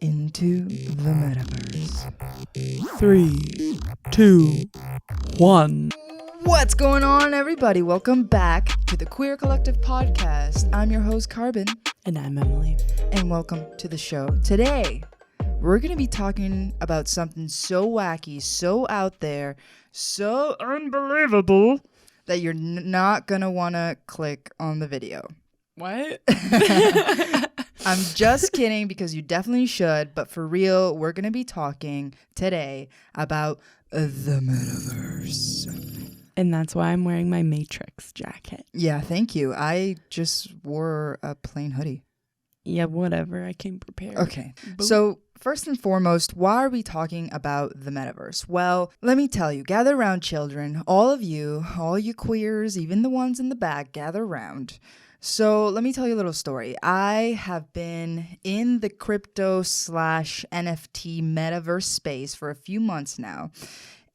into the metaverse. 3, 2, 1. What's going on, everybody? Welcome back to the Queer Collective Podcast. I'm your host, Karbon. And I'm Emily. And welcome to the show. Today, we're going to be talking about something so wacky, so out there, so unbelievable that you're not going to want to click on the video. What? I'm just kidding, because you definitely should. But for real, we're going to be talking today about the metaverse. And that's why I'm wearing my Matrix jacket. Yeah, thank you. I just wore a plain hoodie. Yeah, whatever. I came prepared. Okay. Boop. So first and foremost, why are we talking about the metaverse? Well, let me tell you, gather around, children. All you queers, even the ones in the back, gather around. So let me tell you a little story. I have been in the crypto/NFT metaverse space for a few months now.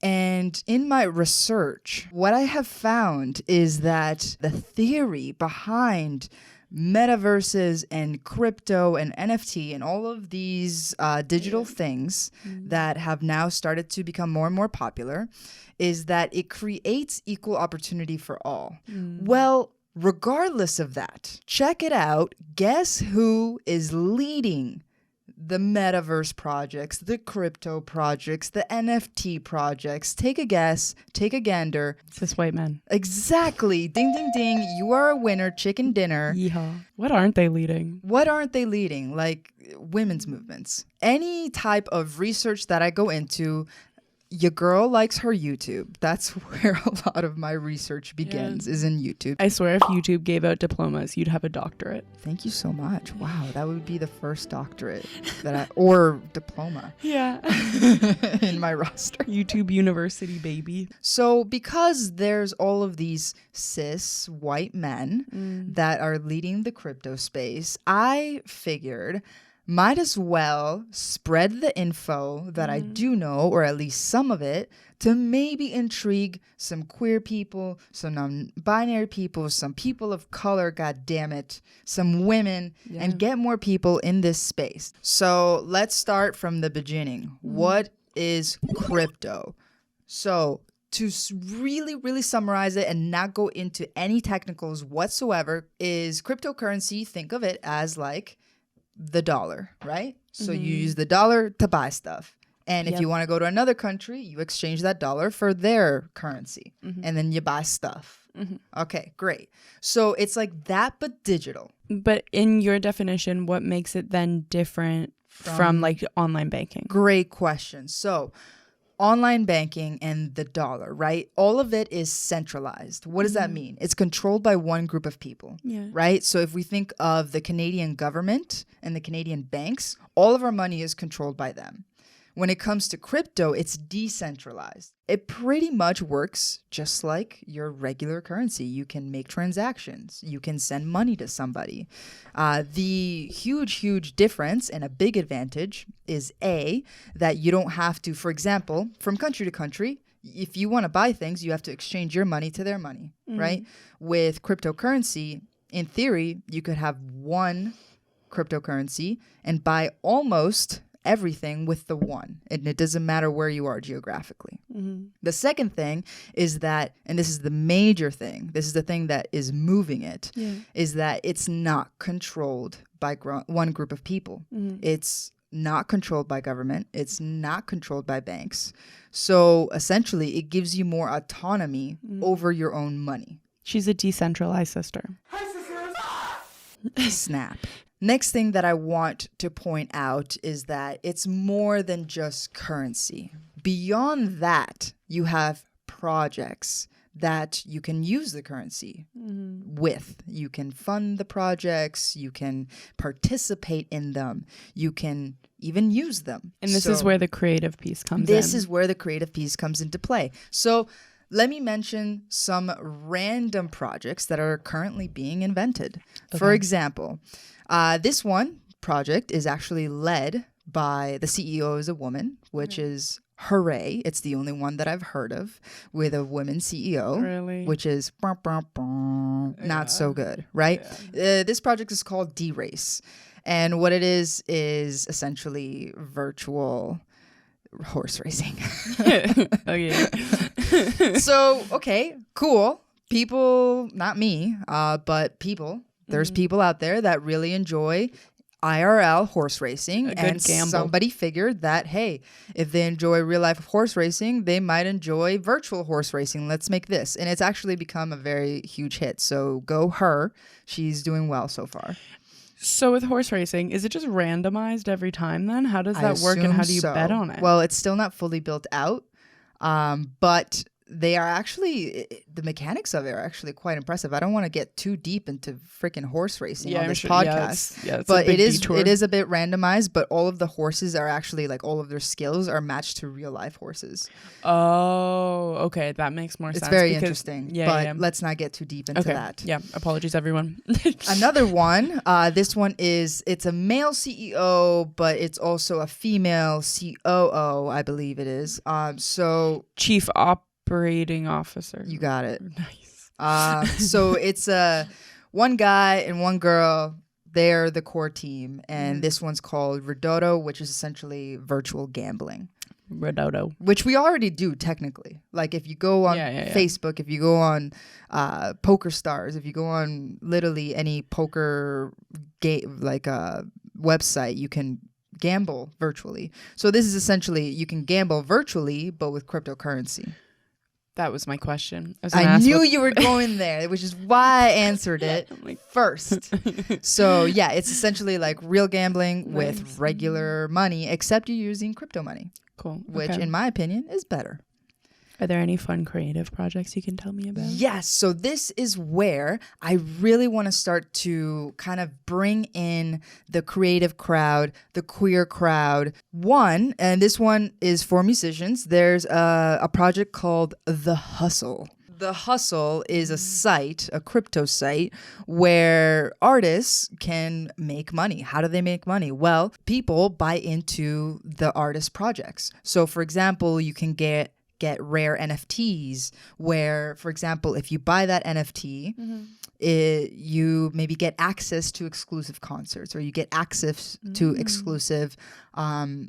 And in my research, what I have found is that the theory behind metaverses and crypto and NFT and all of these digital things that have now started to become more and more popular is that it creates equal opportunity for all. Well, regardless of that, check it out. Guess who is leading the metaverse projects, the crypto projects, the NFT projects? Take a guess. Take a gander. Cis white men. Exactly. Ding, ding, ding. You are a winner. Chicken dinner. Yeehaw. What aren't they leading? What aren't they leading? Like women's movements. Any type of research that I go into, your girl likes her YouTube. That's where a lot of my research begins, is in YouTube. I swear if YouTube gave out diplomas, you'd have a doctorate. Thank you so much. Wow, that would be the first doctorate or diploma Yeah. in my roster. YouTube University, baby. So because there's all of these cis white men that are leading the crypto space, I figured might as well spread the info that I do know, or at least some of it, to maybe intrigue some queer people, some non-binary people, some people of color, god damn it, some women, and get more people in this space. So let's start from the beginning. What is crypto? So to really, really summarize it and not go into any technicals whatsoever, is cryptocurrency, think of it as like the dollar, right? So you use the dollar to buy stuff. And if you want to go to another country, you exchange that dollar for their currency. And then you buy stuff. Okay, great. So it's like that, but digital. But in your definition, what makes it then different from like online banking? Great question. So online banking and the dollar, right? All of it is centralized. What does that mean? It's controlled by one group of people, right? So if we think of the Canadian government and the Canadian banks, all of our money is controlled by them. When it comes to crypto, it's decentralized. It pretty much works just like your regular currency. You can make transactions. You can send money to somebody. The huge difference and a big advantage is that you don't have to, for example, from country to country, if you want to buy things, you have to exchange your money to their money, right? With cryptocurrency, in theory, you could have one cryptocurrency and buy almost everything with the one, and it doesn't matter where you are geographically. The second thing is that, and this is the major thing, this is the thing that is moving it, is that it's not controlled by one group of people. It's not controlled by government. It's not controlled by banks. So essentially, it gives you more autonomy over your own money. She's a decentralized sister. Snap. Next thing that I want to point out is that it's more than just currency. Beyond that, you have projects that you can use the currency with. You can fund the projects, you can participate in them, you can even use them. And this is where the creative piece comes in. This is where the creative piece comes into play. So let me mention some random projects that are currently being invented. Okay. For example, this one project is actually led by the CEO is a woman, which is hooray. It's the only one that I've heard of with a woman CEO, which is not so good, right? This project is called DRace. And what it is essentially virtual horse racing. Okay. So, okay, cool. People, not me, but people, there's people out there that really enjoy IRL horse racing, and gamble. Somebody figured that, hey, if they enjoy real life horse racing, they might enjoy virtual horse racing. Let's make this. And it's actually become a very huge hit. So go her. She's doing well so far. So with horse racing, is it just randomized every time then? How does that work, and how do you bet on it? Well, it's still not fully built out, but they are actually, the mechanics of it are actually quite impressive. I don't want to get too deep into freaking horse racing on this podcast, it's but it is a bit randomized, but all of the horses are actually, like, all of their skills are matched to real life horses. Oh, okay. That makes more sense. It's very interesting, but let's not get too deep into that. Yeah. Apologies, everyone. Another one, it's a male CEO, but it's also a female COO, I believe it is. So Chief Operating Officer. You got it. Nice. So it's one guy and one girl. They're the core team, and this one's called Ridoto, which is essentially virtual gambling. Ridoto. Which we already do technically. Like if you go on Facebook, if you go on Poker Stars, if you go on literally any poker game, like a website, you can gamble virtually. So this is essentially, you can gamble virtually, but with cryptocurrency. That was my question. I knew you were going there, which is why I answered it first. So yeah, it's essentially like real gambling with regular money, except you're using crypto money. Cool. Which in my opinion is better. Are there any fun creative projects you can tell me about? Yes. So this is where I really want to start to kind of bring in the creative crowd, the queer crowd. One, and this one is for musicians, there's a project called The Hustle. The Hustle is a site, a crypto site, where artists can make money. How do they make money? Well, people buy into the artist projects. So for example, you can get rare NFTs where, for example, if you buy that NFT, you maybe get access to exclusive concerts, or you get access to exclusive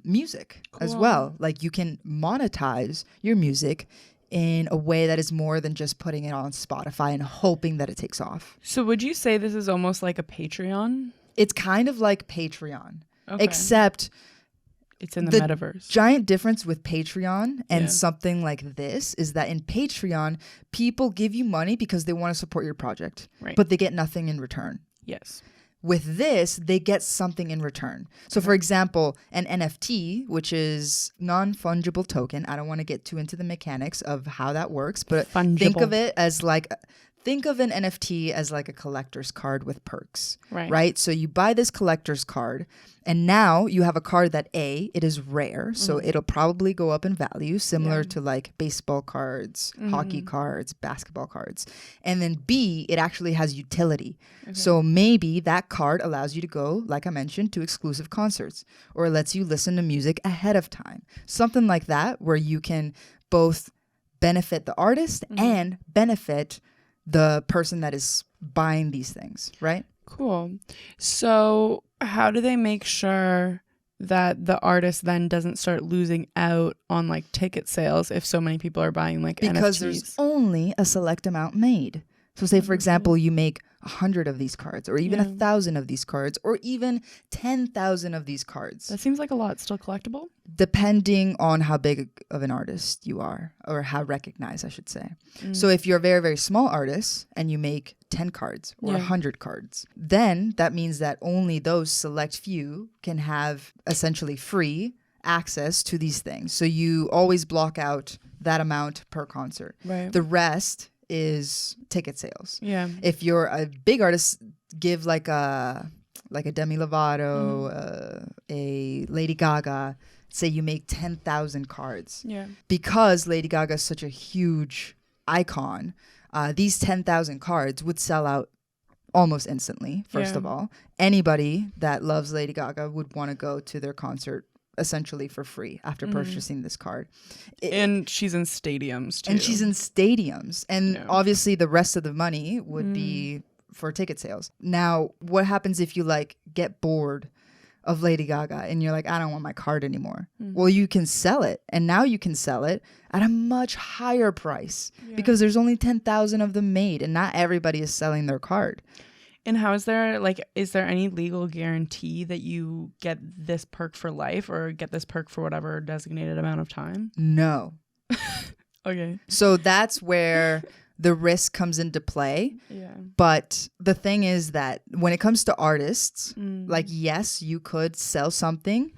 music as well. Like you can monetize your music in a way that is more than just putting it on Spotify and hoping that it takes off. So would you say this is almost like a Patreon? It's kind of like Patreon, except it's in the metaverse. Giant difference with Patreon and something like this is that in Patreon, people give you money because they want to support your project, but they get nothing in return. Yes. With this, they get something in return. So for example, an NFT, which is non-fungible token. I don't want to get too into the mechanics of how that works, but think of it as like... Think of an NFT as like a collector's card with perks, right? So you buy this collector's card, and now you have a card that it is rare, so it'll probably go up in value, similar to like baseball cards, hockey cards, basketball cards. And then B, it actually has utility. So maybe that card allows you to go, like I mentioned, to exclusive concerts, or lets you listen to music ahead of time. Something like that, where you can both benefit the artist and benefit the person that is buying these things, right? Cool. So how do they make sure that the artist then doesn't start losing out on like ticket sales if so many people are buying like NFTs? Because there's only a select amount made. So say, for example, you make 100 of these cards, or even 1,000 of these cards, or even 10,000 of these cards. That seems like a lot. Still collectible? Depending on how big of an artist you are, or how recognized, I should say. So if you're a very, very small artist and you make 10 cards or 100 cards, then that means that only those select few can have essentially free access to these things. So you always block out that amount per concert. Right. The rest is ticket sales. Yeah. If you're a big artist, give like a Demi Lovato, a Lady Gaga. Say you make 10,000 cards. Yeah. Because Lady Gaga is such a huge icon, these 10,000 cards would sell out almost instantly. First of all, anybody that loves Lady Gaga would want to go to their concert essentially for free after purchasing this card. And she's in stadiums too. And obviously the rest of the money would be for ticket sales. Now, what happens if you like get bored of Lady Gaga and you're like, I don't want my card anymore? Well, you can sell it, and now you can sell it at a much higher price because there's only 10,000 of them made, and not everybody is selling their card. And how is there any legal guarantee that you get this perk for life or get this perk for whatever designated amount of time? No. Okay. So that's where the risk comes into play. Yeah. But the thing is that when it comes to artists, like, yes, you could sell something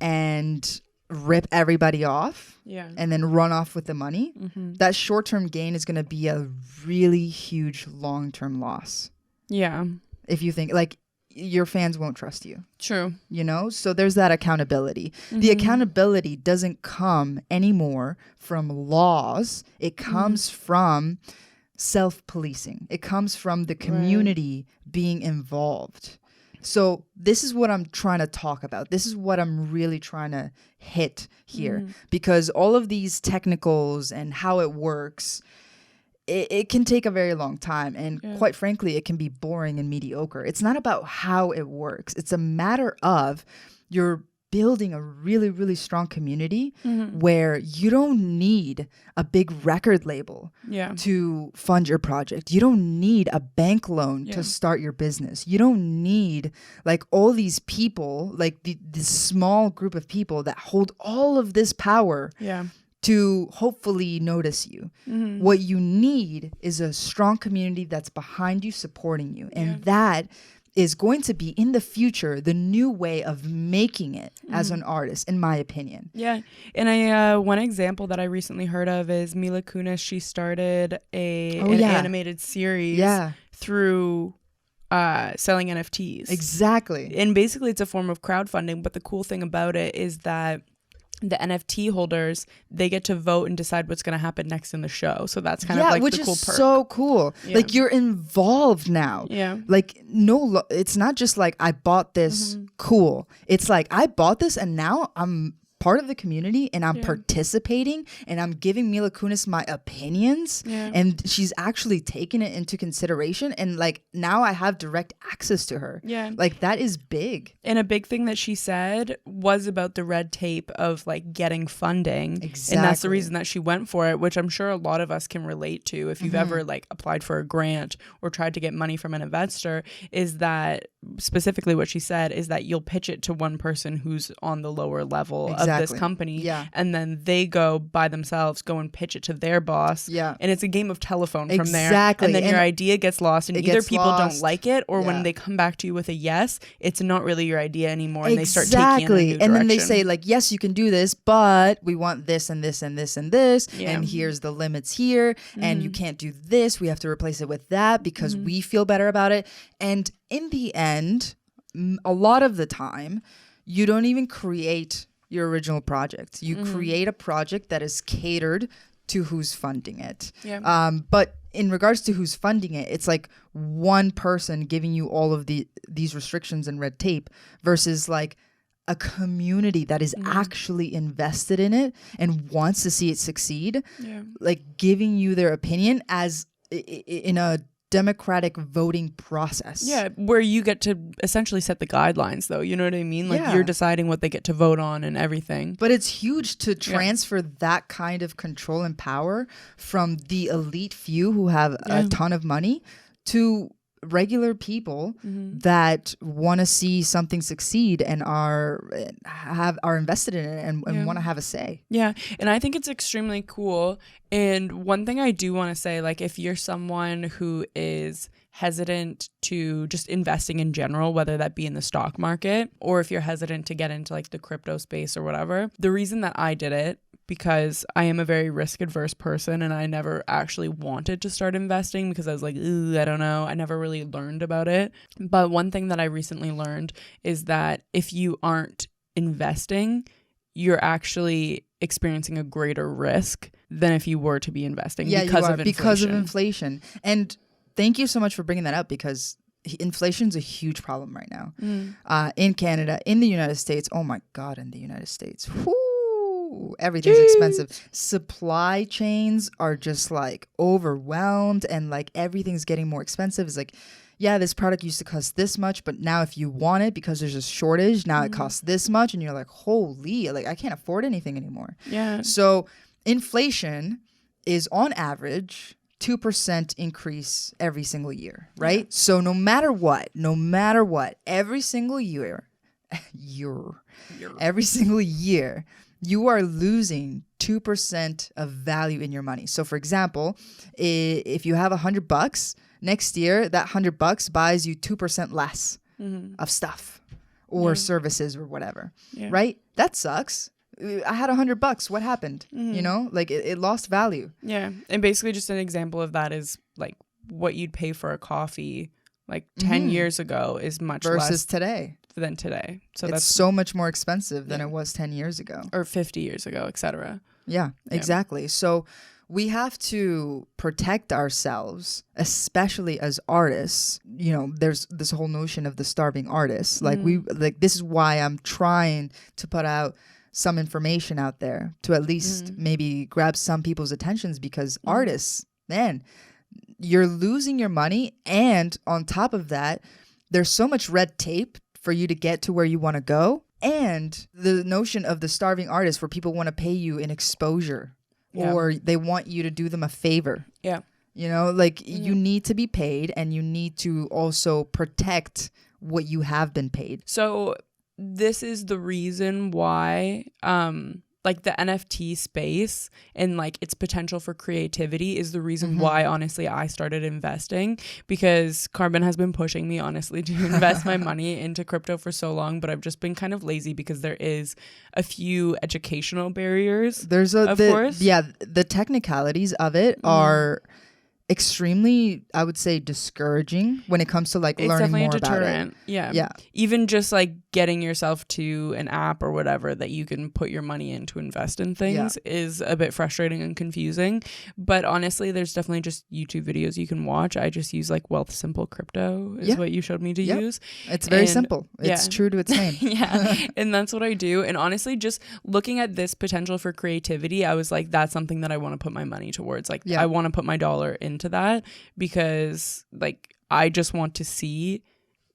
and rip everybody off and then run off with the money. That short-term gain is going to be a really huge long-term loss. Yeah. If you think, like, your fans won't trust you. True. You know? So there's that accountability. The accountability doesn't come anymore from laws. It comes from self-policing. It comes from the community being involved. So this is what I'm trying to talk about. This is what I'm really trying to hit here. Because all of these technicals and how it works, it can take a very long time, and quite frankly, it can be boring and mediocre. It's not about how it works. It's a matter of you're building a really, really strong community where you don't need a big record label to fund your project. You don't need a bank loan to start your business. You don't need like all these people, like this small group of people that hold all of this power to hopefully notice you. What you need is a strong community that's behind you, supporting you. And that is going to be in the future the new way of making it as an artist, in my opinion. Yeah. And one example that I recently heard of is Mila Kunis. She started an animated series through selling NFTs. Exactly. And basically it's a form of crowdfunding, but the cool thing about it is that the NFT holders, they get to vote and decide what's going to happen next in the show. So that's kind of like the cool perk. Which is so cool. Yeah. Like, you're involved now. Yeah. Like, it's not just like, I bought this, cool. It's like, I bought this and now I'm part of the community and I'm participating and I'm giving Mila Kunis my opinions and she's actually taking it into consideration, and like now I have direct access to her. Yeah. Like, that is big. And a big thing that she said was about the red tape of like getting funding. Exactly. And that's the reason that she went for it, which I'm sure a lot of us can relate to if you've ever like applied for a grant or tried to get money from an investor, is that specifically what she said is that you'll pitch it to one person who's on the lower level of this company, and then they go by themselves, go and pitch it to their boss, and it's a game of telephone from there, and then your idea gets lost, and either people don't like it, or when they come back to you with a yes, it's not really your idea anymore, and they start taking it in a new direction. And then they say like, yes, you can do this, but we want this and this and this and this, and here's the limits here, and you can't do this, we have to replace it with that because we feel better about it. And in the end, a lot of the time, you don't even create your original project. You create a project that is catered to who's funding it. Yeah. But in regards to who's funding it, it's like one person giving you all of these restrictions and red tape versus like a community that is actually invested in it and wants to see it succeed. Yeah. Like giving you their opinion as in a democratic voting process. Yeah, where you get to essentially set the guidelines, though. You know what I mean? Like you're deciding what they get to vote on and everything. But it's huge to transfer that kind of control and power from the elite few who have a ton of money to regular people that want to see something succeed and are invested in it and want to have a say. Yeah, and I think it's extremely cool. And one thing I do want to say, like, if you're someone who is hesitant to just investing in general, whether that be in the stock market or if you're hesitant to get into like the crypto space or whatever, the reason that I did it, because I am a very risk adverse person and I never actually wanted to start investing because I was like, I don't know. I never really learned about it. But one thing that I recently learned is that if you aren't investing, you're actually experiencing a greater risk than if you were to be investing because of inflation. And thank you so much for bringing that up, because inflation is a huge problem right now. In Canada, in the United States. Oh my God, in the United States. Whoo! Everything's expensive. Supply chains are just like overwhelmed and like everything's getting more expensive. It's like yeah, this product used to cost this much, but now if you want it because there's a shortage, now it costs this much. And you're like, holy, like I can't afford anything anymore. Yeah. So inflation is on average 2% increase every single year, right? Yeah. So no matter what, every single year, every single year, you are losing 2% of value in your money. So for example, if you have $100, next year, that $100 buys you 2% less of stuff or services or whatever, right? That sucks. I had $100. What happened? You know, like it lost value. Yeah. And basically just an example of that is like what you'd pay for a coffee like 10 years ago is much versus less today. Than today. So it's so much more expensive than it was 10 years ago. Or 50 years ago, etc. Yeah, exactly. So we have to protect ourselves, especially as artists. You know, there's this whole notion of the starving artist. Like this is why I'm trying to put out some information out there to at least maybe grab some people's attentions, because artists, man, you're losing your money. And on top of that, there's so much red tape for you to get to where you want to go. And the notion of the starving artist, where people want to pay you in exposure or they want you to do them a favor. Yeah. You know, like you need to be paid, and you need to also protect what you have been paid. So this is the reason why like the NFT space and like its potential for creativity is the reason why honestly I started investing, because Karbon has been pushing me honestly to invest my money into crypto for so long, but I've just been kind of lazy because there is a few educational barriers. Of course. Yeah, the technicalities of it are extremely, I would say, discouraging when it comes to like it's learning more definitely a deterrent. about it. Yeah. Even just like getting yourself to an app or whatever that you can put your money in to invest in things is a bit frustrating and confusing. But honestly, there's definitely just YouTube videos you can watch. I just use like Wealth Simple Crypto is what you showed me to use. It's very simple. It's true to its name. And that's what I do. And honestly, just looking at this potential for creativity, I was like, that's something that I want to put my money towards. Like I want to put my dollar into that, because like I just want to see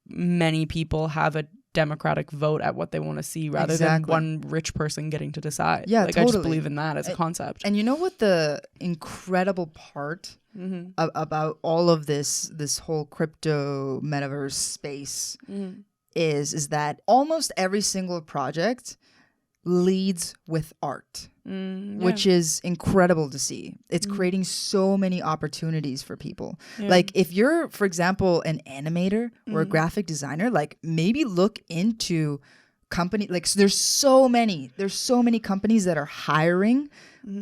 many people have a democratic vote at what they want to see, rather than one rich person getting to decide. Yeah, like totally. I just believe in that as a concept. And you know what the incredible part about all of this whole crypto metaverse space is that almost every single project leads with art, which is incredible to see. It's creating so many opportunities for people. Like if you're, for example, an animator or a graphic designer, like maybe look into company, like there's so many companies that are hiring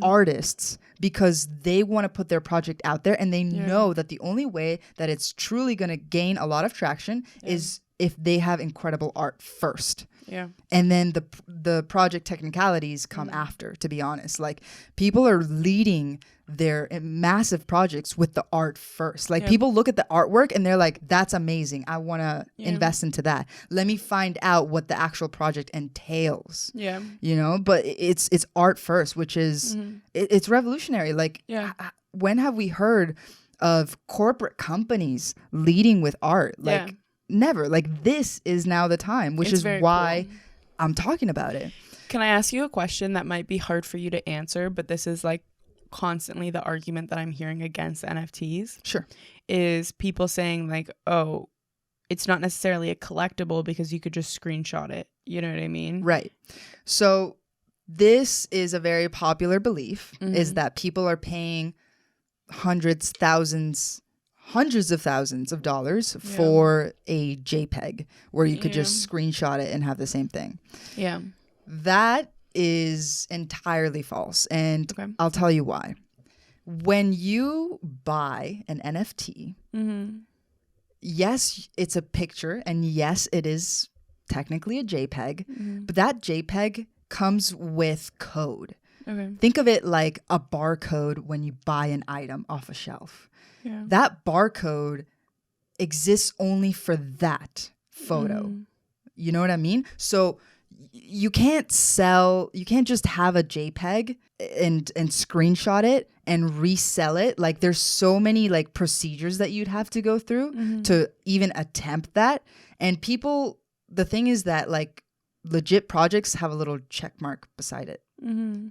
artists because they want to put their project out there, and they know that the only way that it's truly going to gain a lot of traction is if they have incredible art first. Yeah. And then the project technicalities come after, to be honest. Like people are leading their massive projects with the art first. Like people look at the artwork and they're like, that's amazing. I want to invest into that. Let me find out what the actual project entails. Yeah. You know, but it's art first, which is it's revolutionary. Like when have we heard of corporate companies leading with art? Like never. Like this is now the time, which is why I'm talking about it. Can I ask you a question that might be hard for you to answer, but this is like constantly the argument that I'm hearing against NFTs? Sure. Is people saying like, oh, it's not necessarily a collectible because you could just screenshot it. You know what I mean? Right. So this is a very popular belief, is that people are paying hundreds of thousands of dollars for a JPEG where you could just screenshot it and have the same thing. Yeah. That is entirely false. And I'll tell you why. When you buy an NFT, yes, it's a picture, and yes, it is technically a JPEG, but that JPEG comes with code. Think of it like a barcode when you buy an item off a shelf. That barcode exists only for that photo. You know what I mean? So you can't just have a JPEG and screenshot it and resell it. Like there's so many like procedures that you'd have to go through to even attempt that. And the thing is that like legit projects have a little check mark beside it.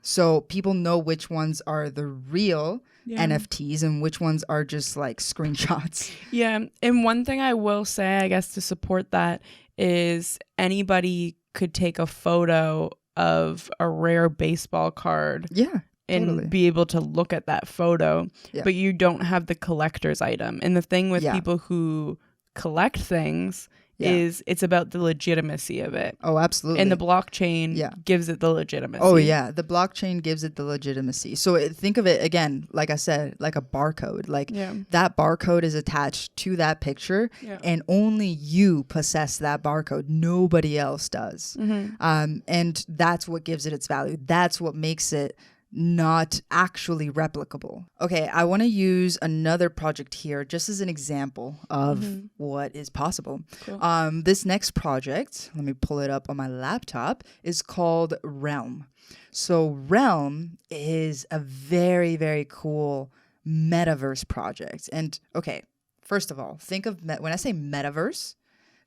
So people know which ones are the real NFTs and which ones are just like screenshots. Yeah. And one thing I will say, I guess, to support that is anybody could take a photo of a rare baseball card. Yeah. And totally. be able to look at that photo, but you don't have the collector's item. And the thing with people who collect things is it's about the legitimacy of it. Oh, absolutely. And the blockchain gives it the legitimacy. Oh, yeah. The blockchain gives it the legitimacy. So think of it, again, like I said, like a barcode. Like that barcode is attached to that picture and only you possess that barcode. Nobody else does. And that's what gives it its value. That's what makes it not actually replicable. Okay, I want to use another project here just as an example of what is possible. Cool. This next project, let me pull it up on my laptop, is called Realm. So Realm is a very, very cool metaverse project. And okay, first of all, think of, when I say metaverse,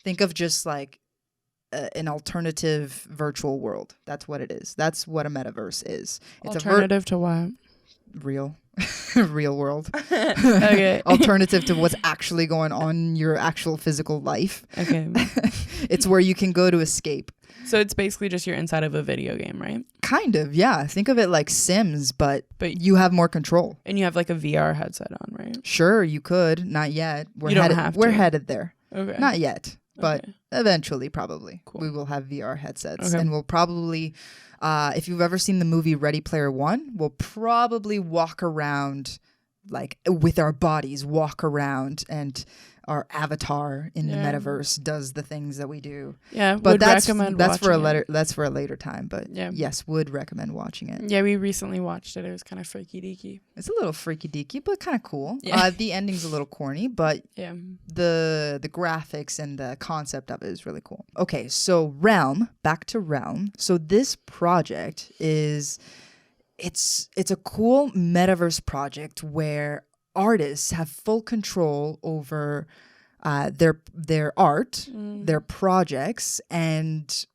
think of just like an alternative virtual world. That's what it is. That's what a metaverse is. It's alternative to what? Real world. Okay. Alternative to what's actually going on in your actual physical life. Okay. It's where you can go to escape. So it's basically just you're inside of a video game, right? Kind of, yeah. Think of it like Sims, but you have more control. And you have like a VR headset on, right? Sure, you could. Not yet. You don't have to. We're headed there. Okay. Not yet. But eventually, probably, we will have VR headsets. And we'll probably, if you've ever seen the movie Ready Player One, we'll probably walk around, like, with our bodies, walk around, and our avatar in the metaverse does the things that we do. Yeah, but that's for a later time. But yes, would recommend watching it. Yeah, we recently watched it. It was kind of freaky deaky. It's a little freaky deaky, but kind of cool. Yeah. The ending's a little corny, but the graphics and the concept of it is really cool. Okay, so back to Realm. So this project is it's a cool metaverse project where artists have full control over their art, their projects, and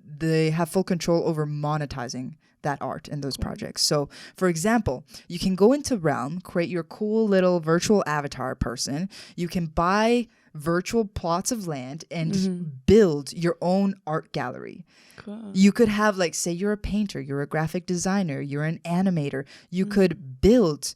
they have full control over monetizing that art and those projects. So, for example, you can go into Realm, create your cool little virtual avatar person. You can buy virtual plots of land and build your own art gallery. Cool. You could have, like, say you're a painter, you're a graphic designer, you're an animator. You could build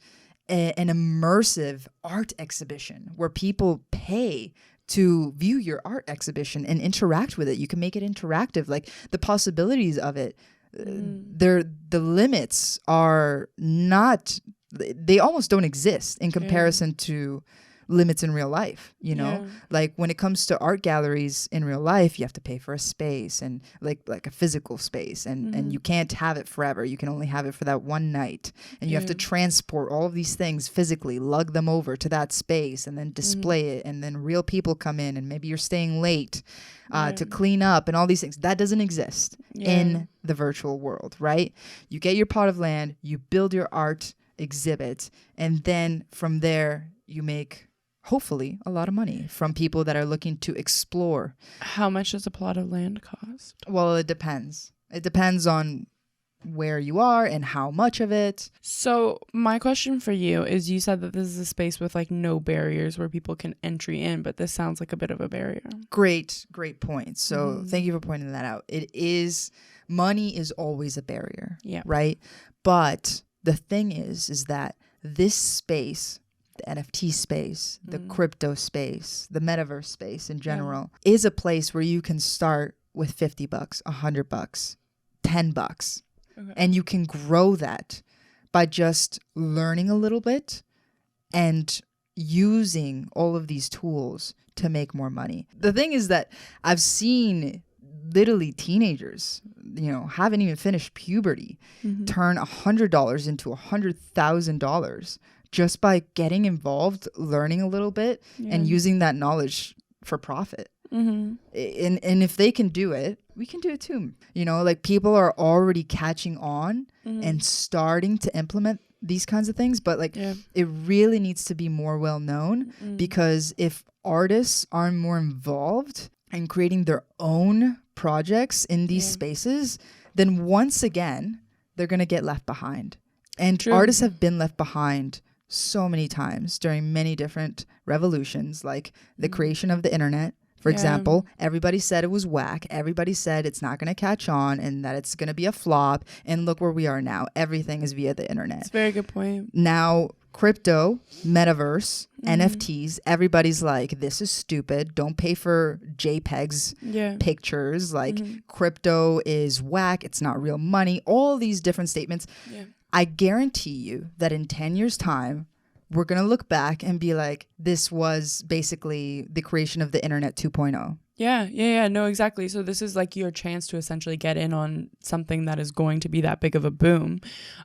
an immersive art exhibition where people pay to view your art exhibition and interact with it. You can make it interactive. Like, the possibilities of it, the limits are not, they almost don't exist in comparison to limits in real life, you know? Like, when it comes to art galleries in real life, you have to pay for a space and like a physical space, and you can't have it forever. You can only have it for that one night, and you have to transport all of these things physically, lug them over to that space, and then display it, and then real people come in, and maybe you're staying late to clean up and all these things. That doesn't exist in the virtual world, right? You get your plot of land, you build your art exhibit, and then from there you make hopefully a lot of money from people that are looking to explore. How much does a plot of land cost? Well, it depends. It depends on where you are and how much of it. So my question for you is, you said that this is a space with like no barriers where people can entry in, but this sounds like a bit of a barrier. Great point. So thank you for pointing that out. Money is always a barrier, right? But the thing is that this space, the NFT space, the crypto space, the metaverse space in general, is a place where you can start with $50, $100, $10, and you can grow that by just learning a little bit and using all of these tools to make more money. The thing is that I've seen literally teenagers, haven't even finished puberty, turn $100 into $100,000 just by getting involved, learning a little bit, and using that knowledge for profit. And if they can do it, we can do it too. You know, like people are already catching on and starting to implement these kinds of things, but like it really needs to be more well known, because if artists are more involved in creating their own projects in these spaces, then once again they're going to get left behind. And artists have been left behind so many times during many different revolutions, like the creation of the internet. For example, everybody said it was whack. Everybody said it's not going to catch on and that it's going to be a flop. And look where we are now. Everything is via the internet. That's a very good point. Now, crypto, metaverse, NFTs, everybody's like, this is stupid. Don't pay for JPEGs, pictures. Like, crypto is whack. It's not real money. All these different statements. Yeah. I guarantee you that in 10 years' time, we're going to look back and be like, this was basically the creation of the internet 2.0. Yeah. No, exactly. So this is like your chance to essentially get in on something that is going to be that big of a boom.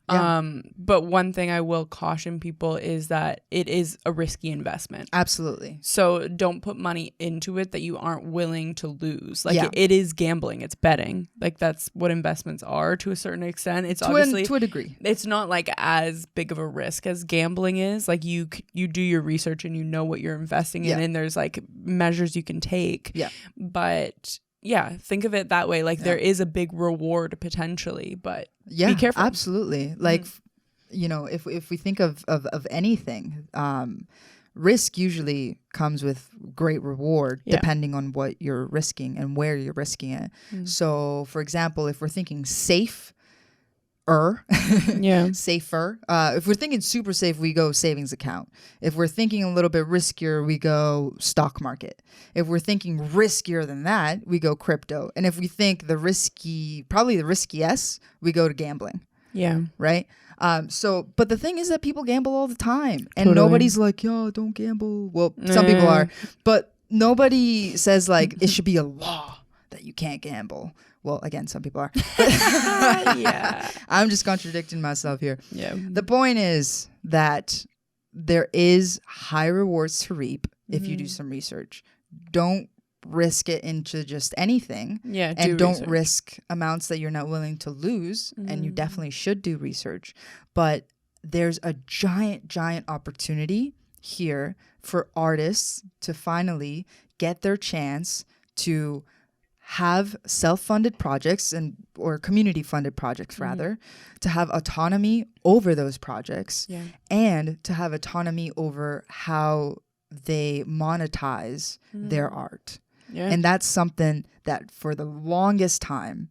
But one thing I will caution people is that it is a risky investment. Absolutely. So don't put money into it that you aren't willing to lose. Like it is gambling. It's betting. Like that's what investments are to a certain extent. It's obviously to a degree. It's not like as big of a risk as gambling is. Like you do your research and you know what you're investing in, and there's like measures you can take. Yeah. But think of it that way. Like there is a big reward potentially, but be careful. Absolutely. Like, you know, if we think of anything, risk usually comes with great reward depending on what you're risking and where you're risking it. So, for example, if we're thinking safer. If we're thinking super safe, we go savings account. If we're thinking a little bit riskier, we go stock market. If we're thinking riskier than that, we go crypto. And if we think probably the riskiest, we go to gambling. Yeah. Right? But the thing is that people gamble all the time. And nobody's like, yo, don't gamble. Well, some people are. But nobody says like it should be a law that you can't gamble. Well, again, some people are. I'm just contradicting myself here. Yeah. The point is that there is high rewards to reap if you do some research. Don't risk it into just anything. Yeah. And don't risk amounts that you're not willing to lose. And you definitely should do research. But there's a giant opportunity here for artists to finally get their chance to have self-funded projects or community-funded projects rather, to have autonomy over those projects and to have autonomy over how they monetize their art. Yeah. And that's something that for the longest time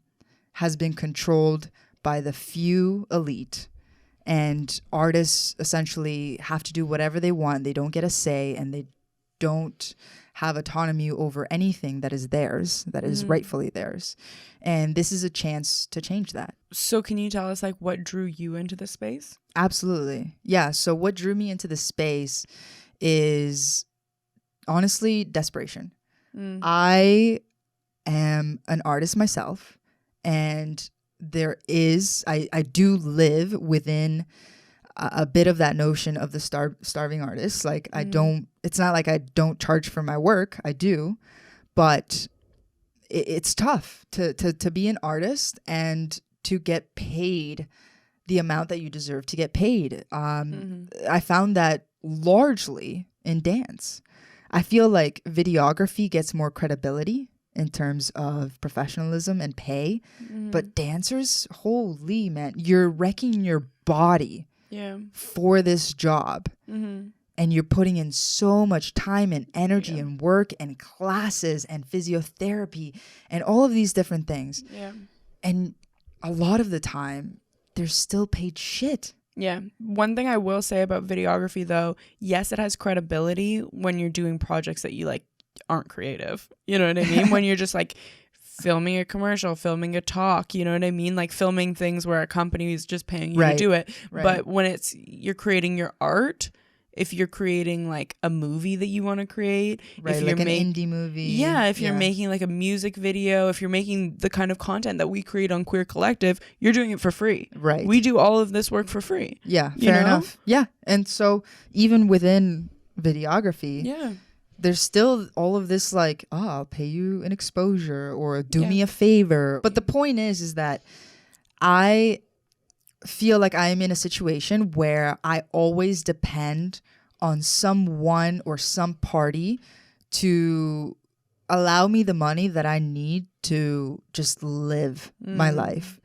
has been controlled by the few elite, and artists essentially have to do whatever they want. They don't get a say, and they don't have autonomy over anything that is theirs, that is rightfully theirs. And this is a chance to change that. So can you tell us like what drew you into the space? Absolutely. Yeah. So what drew me into the space is honestly desperation. I am an artist myself, and I do live within a bit of that notion of the starving artist. Like it's not like I don't charge for my work. I do, but it's tough to be an artist and to get paid the amount that you deserve to get paid. I found that largely in dance. I feel like videography gets more credibility in terms of professionalism and pay, but dancers, holy man, you're wrecking your body for this job. And you're putting in so much time and energy and work and classes and physiotherapy and all of these different things. Yeah. And a lot of the time, they're still paid shit. Yeah. One thing I will say about videography, though, yes, it has credibility when you're doing projects that you like aren't creative. You know what I mean? When you're just like filming a commercial, filming a talk, you know what I mean? Like filming things where a company is just paying you to do it. Right. But when you're creating your art, if you're creating like a movie that you want to create, right, if like you're an indie movie, if you're making like a music video, if you're making the kind of content that we create on Queer Collective, you're doing it for free. Right. We do all of this work for free. Yeah, fair enough. Yeah. And so even within videography, there's still all of this like, oh, I'll pay you an exposure or do me a favor. But the point is that I feel like I am in a situation where I always depend on someone or some party to allow me the money that I need to just live my life.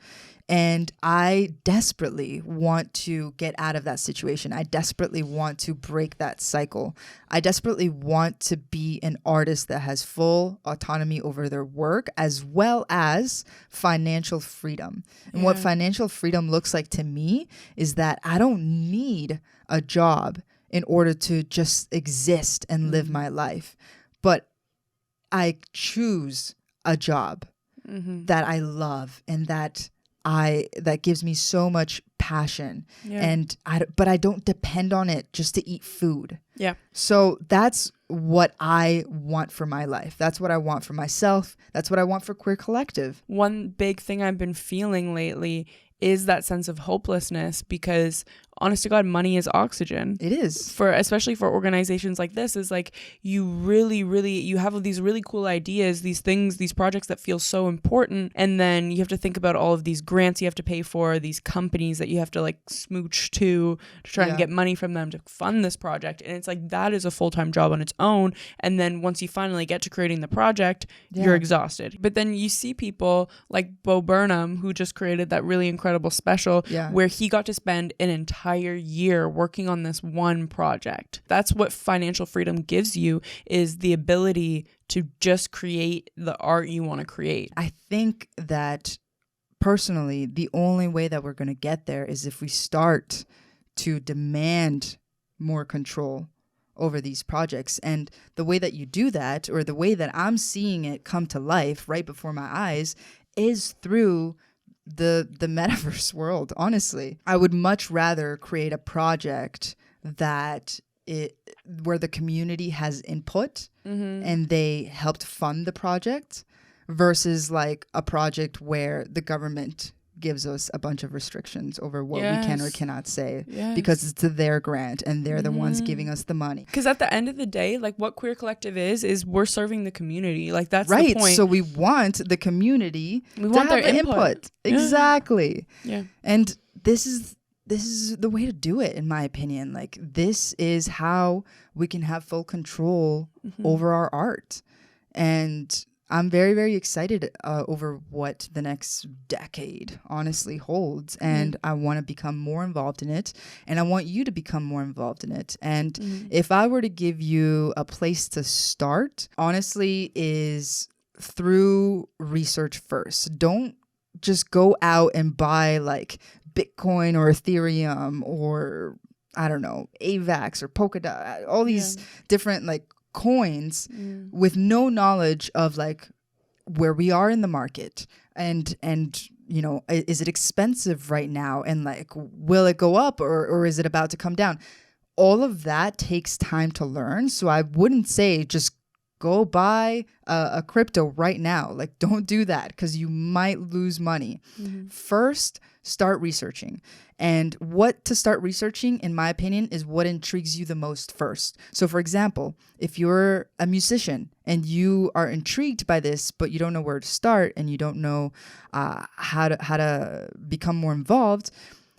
And I desperately want to get out of that situation. I desperately want to break that cycle. I desperately want to be an artist that has full autonomy over their work as well as financial freedom. And what financial freedom looks like to me is that I don't need a job in order to just exist and live my life. But I choose a job that I love and that gives me so much passion, but I don't depend on it just to eat food. Yeah. So that's what I want for my life. That's what I want for myself. That's what I want for Queer Collective. One big thing I've been feeling lately is that sense of hopelessness, because honest to God, money is oxygen. It is. Especially for organizations like this, is like you have these really cool ideas, these things, these projects that feel so important. And then you have to think about all of these grants you have to pay for, these companies that you have to like smooch to try and get money from them to fund this project. And it's like, that is a full-time job on its own. And then once you finally get to creating the project, you're exhausted. But then you see people like Bo Burnham, who just created that really incredible special where he got to spend an entire year working on this one project. That's what financial freedom gives you, is the ability to just create the art you want to create. I think that personally, the only way that we're going to get there is if we start to demand more control over these projects. And the way that you do that, or the way that I'm seeing it come to life right before my eyes, is through the metaverse world. Honestly, I would much rather create a project where the community has input and they helped fund the project, versus like a project where the government gives us a bunch of restrictions over what we can or cannot say because it's their grant and they're the ones giving us the money. Because at the end of the day, like what Queer Collective is we're serving the community. Like that's the point. So we want the community to have their input. Exactly. Yeah. And this is the way to do it, in my opinion. Like, this is how we can have full control over our art. And I'm very, very excited over what the next decade honestly holds. And I want to become more involved in it. And I want you to become more involved in it. And if I were to give you a place to start, honestly, is through research first. Don't just go out and buy like Bitcoin or Ethereum or, I don't know, AVAX or Polkadot, all these different like coins with no knowledge of like where we are in the market and you know, is it expensive right now, and like will it go up or is it about to come down? All of that takes time to learn. So I wouldn't say just go buy a crypto right now. Like, don't do that, because you might lose money. First, start researching. And what to start researching, in my opinion, is what intrigues you the most first. So for example, if you're a musician and you are intrigued by this, but you don't know where to start and you don't know how to become more involved,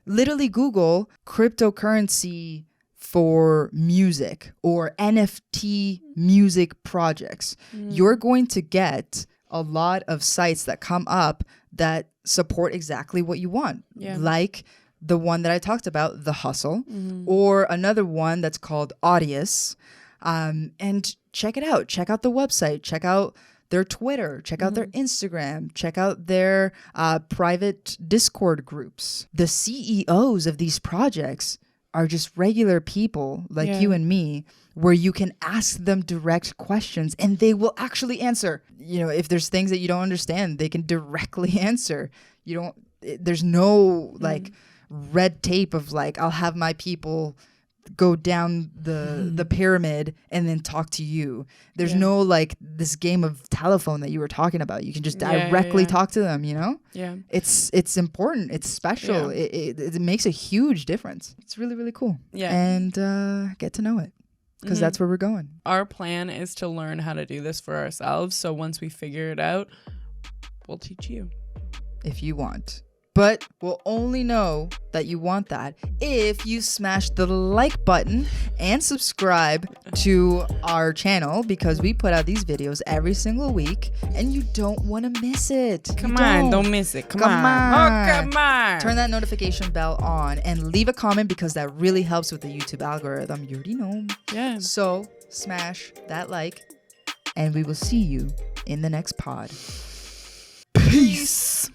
literally Google cryptocurrency for music or NFT music projects. You're going to get a lot of sites that come up that support exactly what you want. Like the one that I talked about, The Hustle, or another one that's called Audius. And check it out. Check out the website. Check out their Twitter. Check out their Instagram. Check out their private Discord groups. The CEOs of these projects are just regular people like you and me, where you can ask them direct questions and they will actually answer. You know, if there's things that you don't understand, they can directly answer. There's no like red tape of like, I'll have my people go down the pyramid and then talk to you. There's no like this game of telephone that you were talking about. You can just directly talk to them, you know? It's important. It's special. It makes a huge difference. It's really, really cool. And get to know it. because that's where we're going. Our plan is to learn how to do this for ourselves. So once we figure it out, we'll teach you. If you want. But we'll only know that you want that if you smash the like button and subscribe to our channel, because we put out these videos every single week and you don't want to miss it. Come on, don't miss it. Come on. Oh, come on. Turn that notification bell on and leave a comment, because that really helps with the YouTube algorithm. You already know. Yeah. So smash that like, and we will see you in the next pod. Peace.